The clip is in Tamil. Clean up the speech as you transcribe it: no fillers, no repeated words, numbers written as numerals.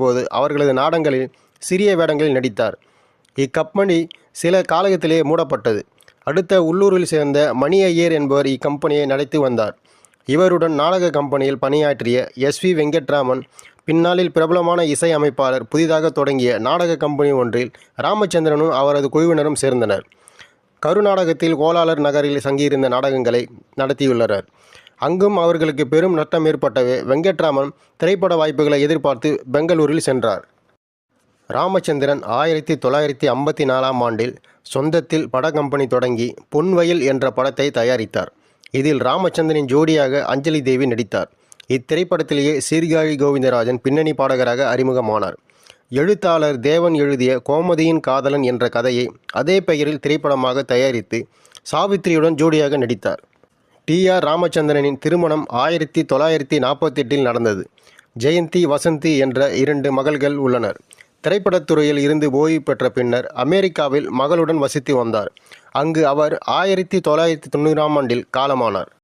வந்தபோது அவர்களது நாடகங்களில் சிறிய வேடங்களில் நடித்தார். இக்கம்பெனி சில காலத்திலே மூடப்பட்டது. அடுத்த உள்ளூரில் சேர்ந்த மணி ஐயர் என்பவர் இக்கம்பெனியை நடத்தி வந்தார். இவருடன் நாடக கம்பெனியில் பணியாற்றிய எஸ்.வி. வெங்கட்ராமன் பின்னாளில் பிரபலமான இசை அமைப்பாளர் புதிதாக தொடங்கிய நாடக கம்பெனி ஒன்றில் ராமச்சந்திரனும் அவரது குழுவினரும் சேர்ந்தனர். கருநாடகத்தில் கோலாலர் நகரில் தங்கியிருந்த நாடகங்களை நடத்தியுள்ளனர். அங்கும் அவர்களுக்கு பெரும் நஷ்டம் ஏற்பட்டவே வெங்கட்ராமன் திரைப்பட வாய்ப்புகளை எதிர்பார்த்து பெங்களூரில் சென்றார். ராமச்சந்திரன் 1954ஆம் ஆண்டில் சொந்தத்தில் பட கம்பெனி தொடங்கி பொன்வயல் என்ற படத்தை தயாரித்தார். இதில் ராமச்சந்திரனின் ஜோடியாக அஞ்சலி தேவி நடித்தார். இத்திரைப்படத்திலேயே சீர்காழி கோவிந்தராஜன் பின்னணி பாடகராக அறிமுகமானார். எழுத்தாளர் தேவன் எழுதிய கோமதியின் காதலன் என்ற கதையை அதே பெயரில் திரைப்படமாக தயாரித்து சாவித்திரியுடன் ஜோடியாக நடித்தார். டி.ஆர். ராமச்சந்திரனின் திருமணம் 1948இல் நடந்தது. ஜெயந்தி, வசந்தி என்ற 2 மகள்கள் உள்ளனர். திரைப்படத்துறையில் இருந்து ஓய்வு பெற்ற பின்னர் அமெரிக்காவில் மகளுடன் வசித்து வந்தார். அங்கு அவர் 1990ஆம் ஆண்டில் காலமானார்.